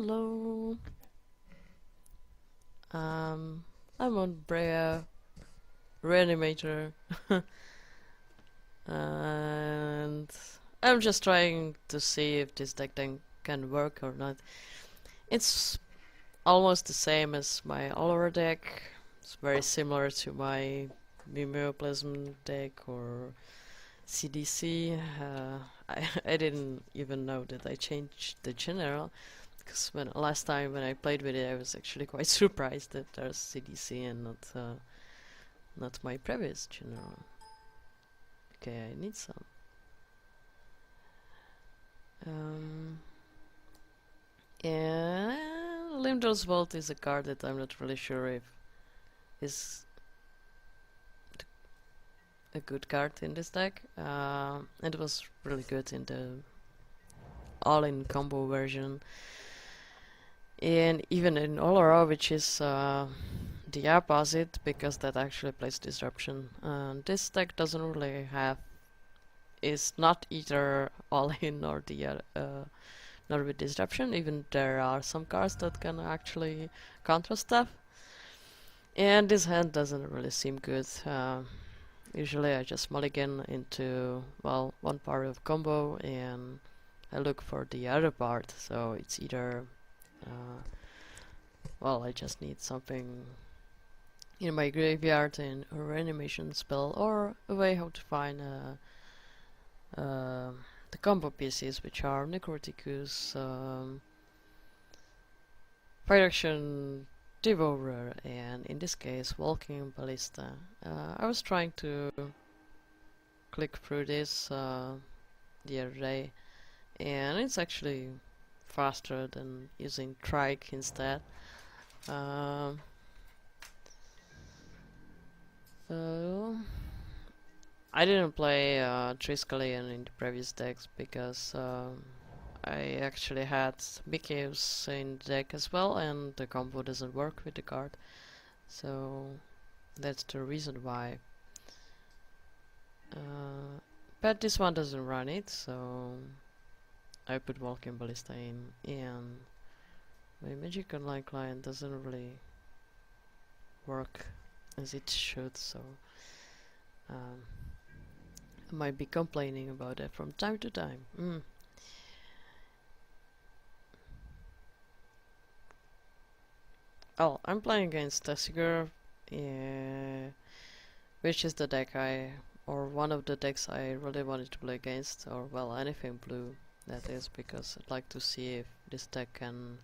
Hello. I'm on Breya Reanimator, and I'm just trying to see if this deck then can work or not. It's almost the same as my Allura deck. It's very similar to my Mimeoplasm deck or CDC. I didn't even know that I changed the general. Because last time when I played with it, I was actually quite surprised that there's CDC and not my previous general. Okay, I need some. Yeah, Limdor's Vault is a card that I'm not really sure if is a good card in this deck. It was really good in the all-in combo version. And even in Allura, which is the opposite, because that actually plays disruption. This deck doesn't really have, is not either all in or the nor with disruption. Even there are some cards that can actually counter stuff. And this hand doesn't really seem good. Usually I just mulligan into, well, one part of combo and I look for the other part. So it's either well, I just need something in my graveyard and a reanimation spell or a way how to find the combo pieces, which are Necroticus, Fire Action, Devourer, and in this case Walking Ballista. I was trying to click through this the other day, and it's actually faster than using Trike instead. So I didn't play Triskelion in the previous decks because I actually had Mikhails in the deck as well, and the combo doesn't work with the card. So that's the reason why. But this one doesn't run it, so I put Walking Ballista in, and my Magic Online client doesn't really work as it should, so I might be complaining about that from time to time. Oh, I'm playing against Tasigur, which is the deck or one of the decks I really wanted to play against, or well, anything blue, that is, because I'd like to see if this deck can,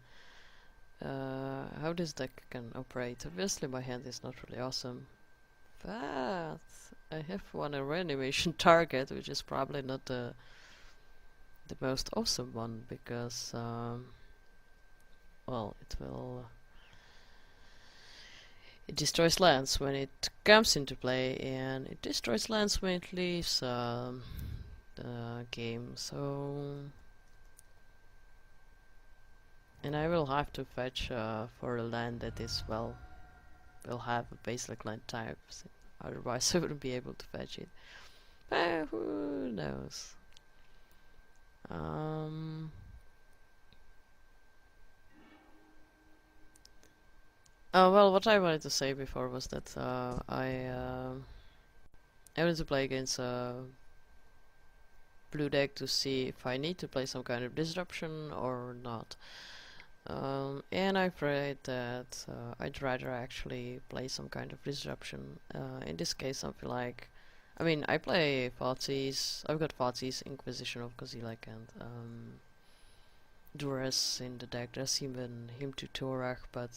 how this deck can operate. Obviously my hand is not really awesome, but I have one reanimation target, which is probably not the most awesome one, because well, it destroys lands when it comes into play, and it destroys lands when it leaves the game, so... And I will have to fetch for a land that is, well, will have a basic land type, so otherwise I wouldn't be able to fetch it. But who knows? Well, what I wanted to say before was that I wanted to play against a blue deck to see if I need to play some kind of disruption or not. And I prayed that I'd rather actually play some kind of disruption. In this case, something like, I mean, I play Fatsis. I've got Fatsis, Inquisition of Kozilek, and Duress in the deck. There's even him to Torach, but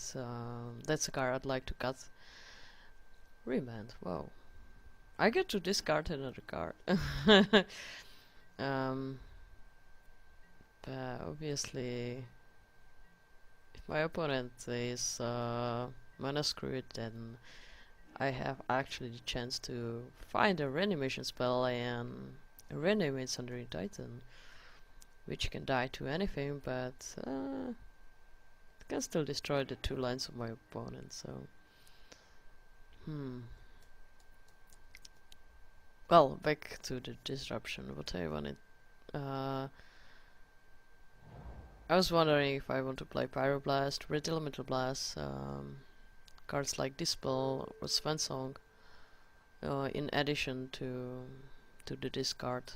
that's a card I'd like to cut. Remand. Wow. I get to discard another card. But obviously, if my opponent is mana screwed, then I have actually the chance to find a reanimation spell and reanimate Sundering Titan, which can die to anything, but it can still destroy the 2 lines of my opponent, so... Well, back to the disruption. What I wanted... I was wondering if I want to play Pyroblast, Red Elemental Blast, cards like Dispel or Swansong, in addition to the discard.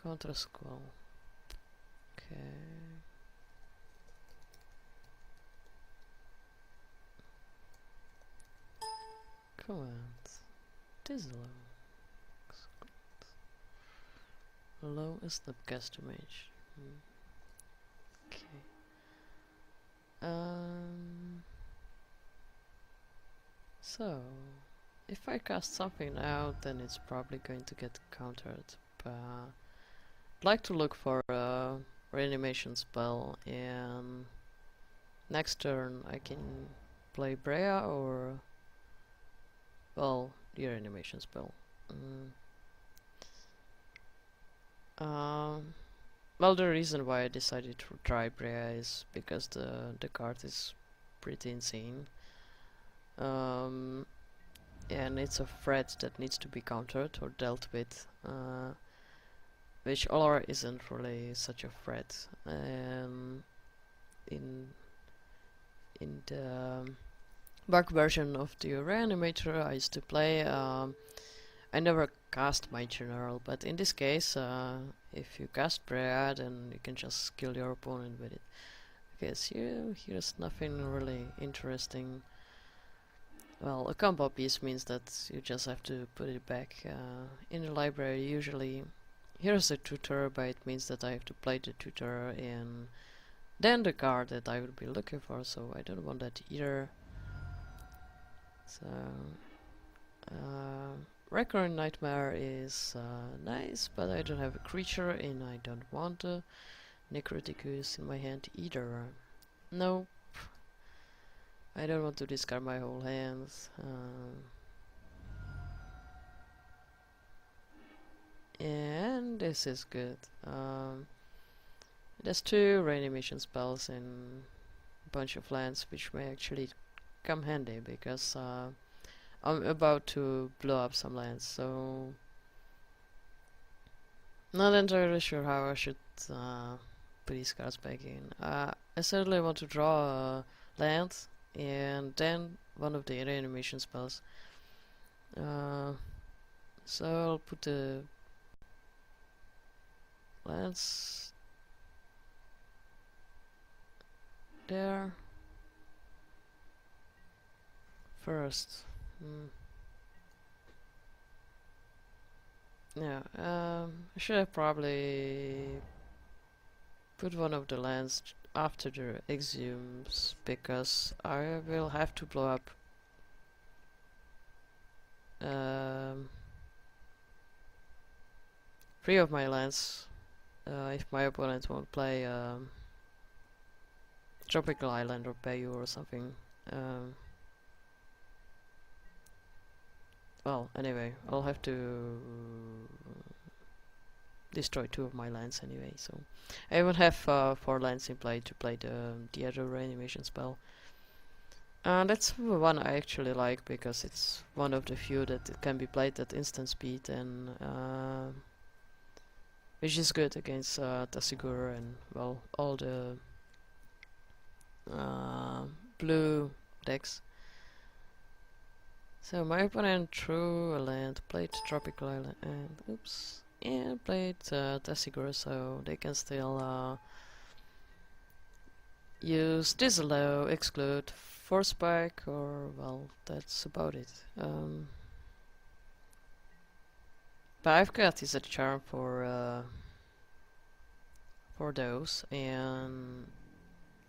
Counter Squall. Okay. Command. This is low. Low is the cast damage. Okay. So if I cast something now, then it's probably going to get countered. But I'd like to look for a reanimation spell, and next turn I can play Breya or, well, the reanimation spell. Well, the reason why I decided to try Breya is because the card is pretty insane. And it's a threat that needs to be countered or dealt with, which Alara isn't really such a threat. In the bug version of the Reanimator I used to play, I never cast my general, but in this case, if you cast Breya, then you can just kill your opponent with it. Okay, so here's nothing really interesting. Well, a combo piece means that you just have to put it back in the library usually. Here's a tutor, but it means that I have to play the tutor and then the card that I would be looking for, so I don't want that either. So, Recurrent Nightmare is nice, but I don't have a creature and I don't want a Necroticus in my hand either. Nope. I don't want to discard my whole hands. And this is good. There's 2 reanimation spells and a bunch of lands which may actually come handy because I'm about to blow up some lands, so not entirely sure how I should put these cards back in. I certainly want to draw a land and then one of the reanimation spells. So I'll put the lands there first. Yeah, I should have probably put one of the lands after the exhumes, because I will have to blow up 3 of my lands if my opponent won't play Tropical Island or Bayou or something. Well, anyway, I'll have to destroy 2 of my lands anyway, so I will have 4 lands in play to play the other reanimation spell. And that's one I actually like because it's one of the few that it can be played at instant speed, and which is good against Tasigur and, well, all the blue decks. So my opponent drew a land, played Tropical Island, and played Tasigur, so they can still use Disallow, Exclude, Force Spike, or, well, that's about it. But I've got is a charm for those, and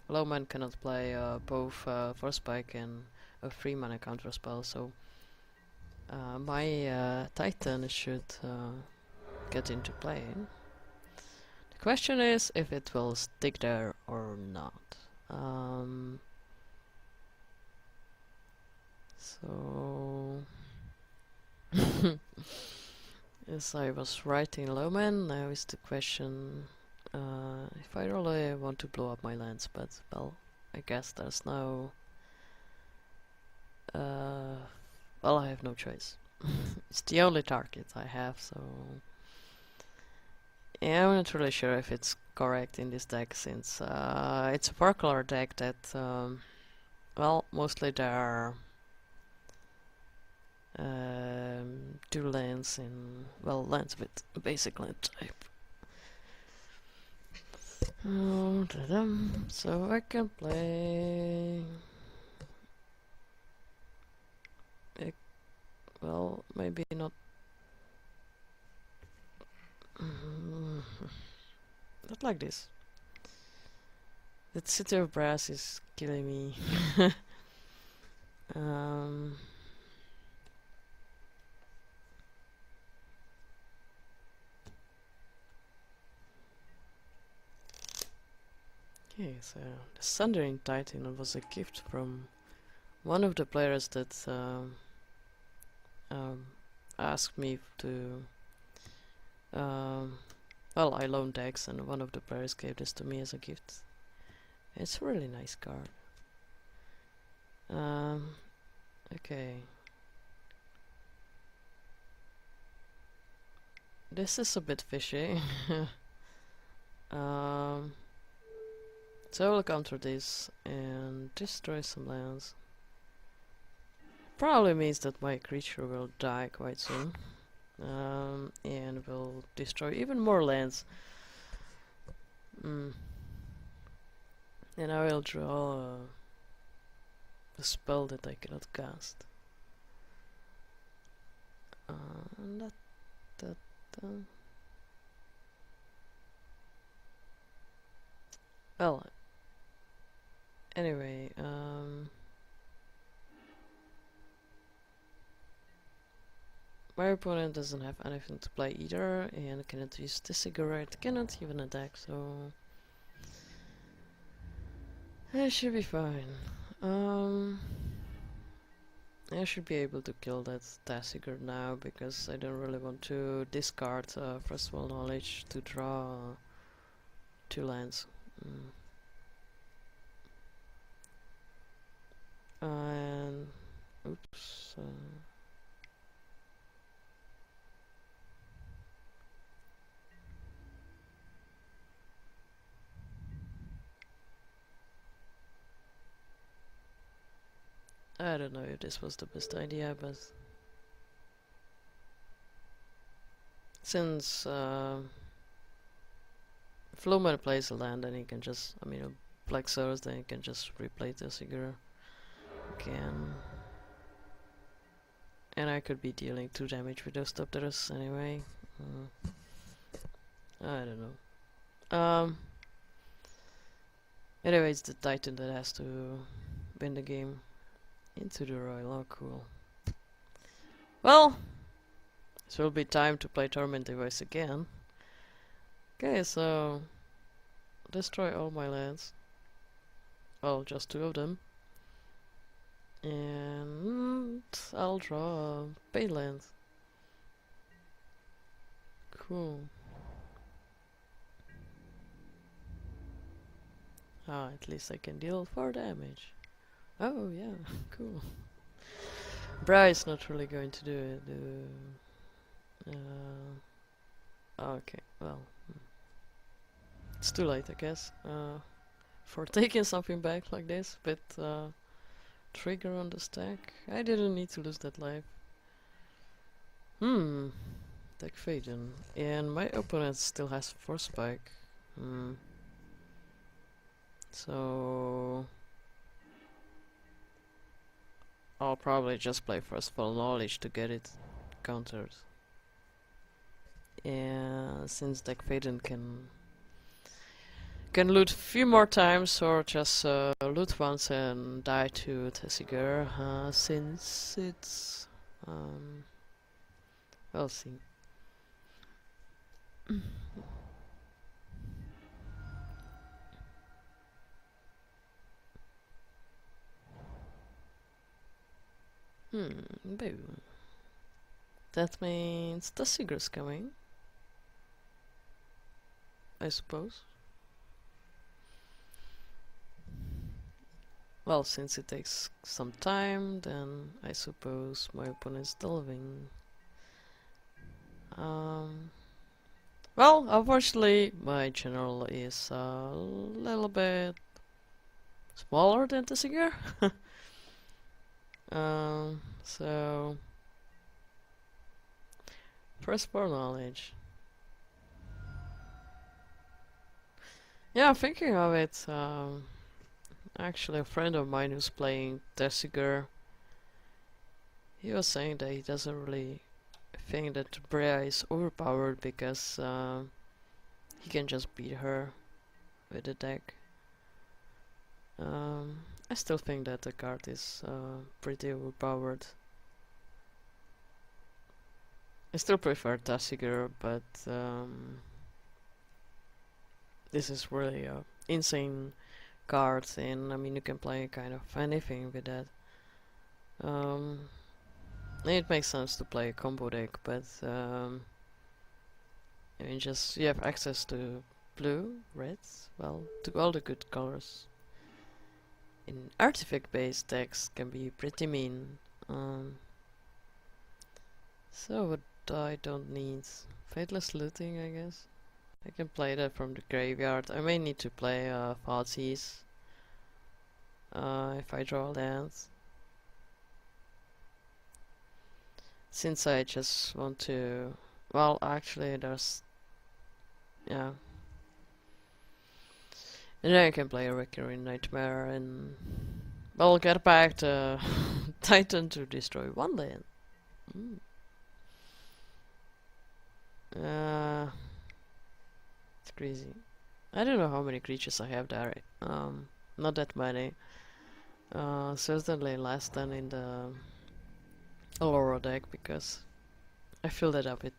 Lowman cannot play both Force Spike and a 3 mana counter spell, so my Titan should get into play. The question is if it will stick there or not. So as I was writing Lowman, now is the question if I really want to blow up my lands, but, well, I guess there's no well, I have no choice. it's the only target I have, so yeah, I'm not really sure if it's correct in this deck, since it's a 4-color deck that, well, mostly there are 2 lands in, well, lands with basic land type. So I can play, well, maybe not. Not like this. That City of Brass is killing me. um, okay, so the Sundering Titan was a gift from one of the players that asked me to. Well, I loaned decks, and one of the players gave this to me as a gift. It's a really nice card. Okay. This is a bit fishy. So I will counter this and destroy some lands. Probably means that my creature will die quite soon. And will destroy even more lands. And I will draw a spell that I cannot cast. Well, anyway, my opponent doesn't have anything to play either, and cannot use Tasigur, cannot even attack, so I should be fine. I should be able to kill that Tasigur now, because I don't really want to discard First World Knowledge to draw 2 lands. And oops. I don't know if this was the best idea, but since Flowman plays a land, then he can just, I mean, a Black Source, then he can just replay Tasigur again. And I could be dealing 2 damage with those Topterus anyway. I don't know. Anyway, it's the Titan that has to win the game. Into the Royal, oh cool. Well, it will be time to play Torment Device again. Okay, so destroy all my lands. Well, just 2 of them. And I'll draw Pain Land. Cool. Ah, at least I can deal 4 damage. Oh yeah, cool. Breya is not really going to do it. Okay, well, it's too late, I guess, for taking something back like this, but trigger on the stack. I didn't need to lose that life. Deck Faden. And my opponent still has Force Spike. So I'll probably just play First Fall Knowledge to get it countered. And since Deck Faden can loot a few more times, or just loot once and die to Tasigur, since it's we'll see. Boom. That means Tasigur's coming, I suppose. Well, since it takes some time, then I suppose my opponent's delving. Well, unfortunately, my general is a little bit smaller than Tasigur. So first for knowledge. Yeah, thinking of it, actually a friend of mine who's playing Tasigur, he was saying that he doesn't really think that Breya is overpowered because he can just beat her with the deck. I still think that the card is pretty overpowered. I still prefer Tasigur, but this is really a insane card, and I mean you can play kind of anything with that. It makes sense to play a combo deck, but I mean just you have access to blue, reds, well, to all the good colors. In artifact-based decks can be pretty mean. So what I don't need Fateless Looting, I guess. I can play that from the graveyard. I may need to play Fazis if I draw lands. Since I just want to... Well, actually there's... Yeah. And then I can play a Recurring Nightmare and... Well, get back the Titan to destroy one land. It's crazy. I don't know how many creatures I have there. Not that many. Certainly less than in the Aurora deck because I filled it up with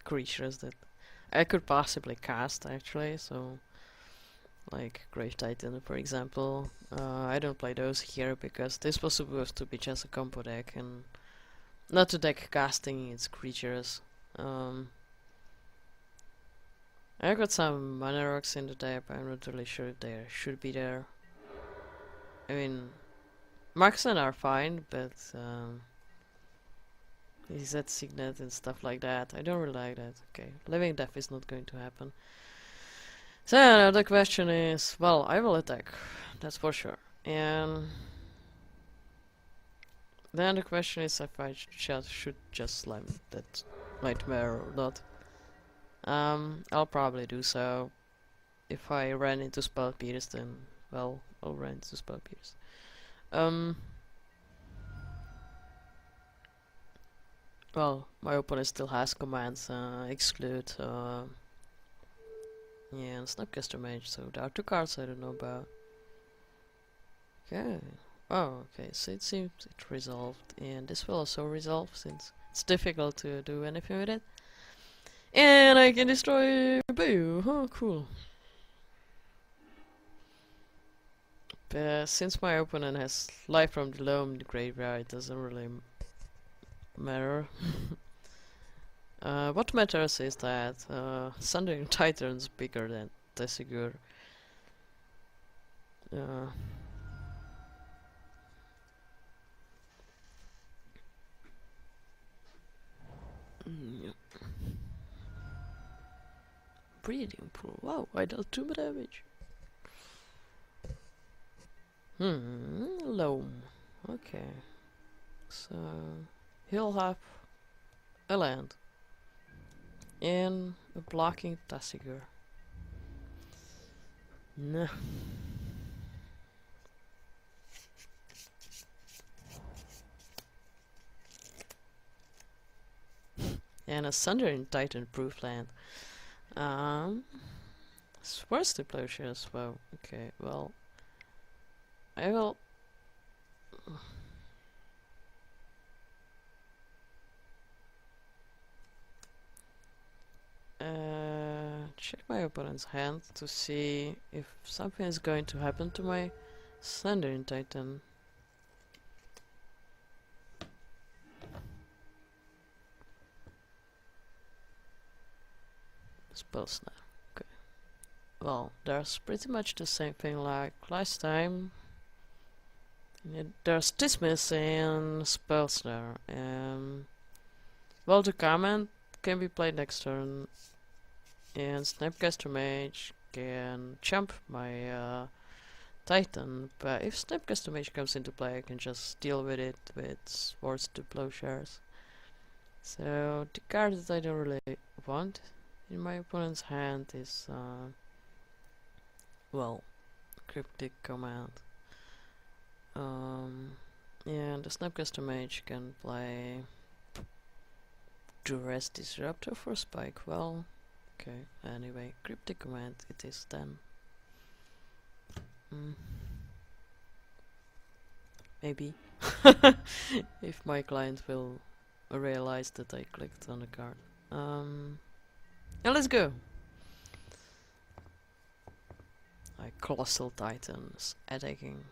creatures that I could possibly cast actually. So, like Grave Titan, for example. I don't play those here because this was supposed to be just a combo deck and not a deck casting its creatures. I got some mana rocks in the deck, but I'm not really sure if they should be there. I mean, marksmen are fine, but is that Signet and stuff like that? I don't really like that. Okay, Living Death is not going to happen. So now the question is, well, I will attack, that's for sure. And then the question is if I should just slam that Nightmare or not. I'll probably do so. If I ran into Spell Pierce, then, well, I'll run into Spell Pierce. Well, my opponent still has commands, exclude, yeah, and Snapcaster Mage, so there are two cards I don't know about. Okay. Oh, okay, so it seems it resolved, and this will also resolve since it's difficult to do anything with it. And I can destroy Boo. Oh, cool. But since my opponent has Life from the Loam in the graveyard, it doesn't really matter. What matters is that Sundering Titan's bigger than Tasigur. Yep. Breeding pool. Wow, I dealt 2 damage. Loam. Okay. So he'll have a land and a blocking Tasigur. Nah. And a Sundering Titan proof land. Swords Deplosion as well. Okay, well, I will. Check my opponent's hand to see if something is going to happen to my Sundering Titan. Spell Snap. Well, there's pretty much the same thing like last time. Yeah, there's Dismiss and Spellsnare. Well, the command can be played next turn, and Snapcaster Mage can jump my Titan, but if Snapcaster Mage comes into play, I can just deal with it with Swords to Plowshares. So the card that I don't really want in my opponent's hand is, well, Cryptic Command. And the Snapcaster Mage can play Duress Disruptor for Spike. Well, okay, anyway, Cryptic Command it is then. Maybe. If my client will realize that I clicked on the card. Now let's go! Colossal Titans attacking.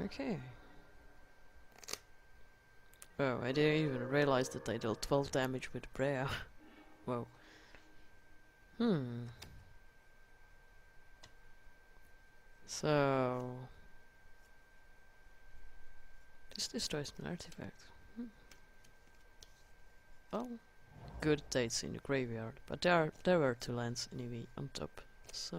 Okay. Oh, I didn't even realize that I dealt 12 damage with Breya. Whoa. So... this destroys an artifact. Well, good dates in the graveyard, but there were 2 lands anyway on top, so...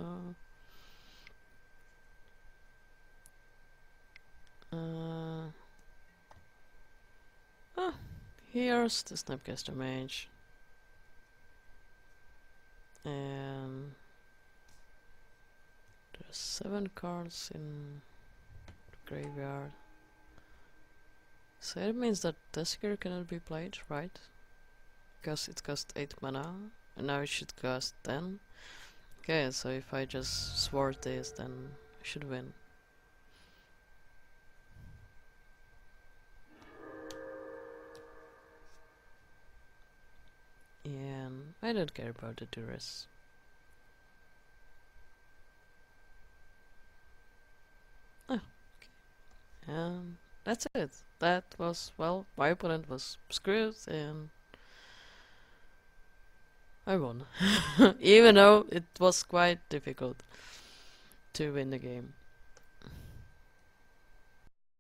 here's the Snapcaster Mage. And... there's 7 cards in the graveyard. So it means that Tasigur cannot be played, right? Because it cost 8 mana, and now it should cost 10. Okay, so if I just sword this, then I should win. And I don't care about the Duress. Oh, okay. And that's it. That was, well, my opponent was screwed and I won. Even though it was quite difficult to win the game.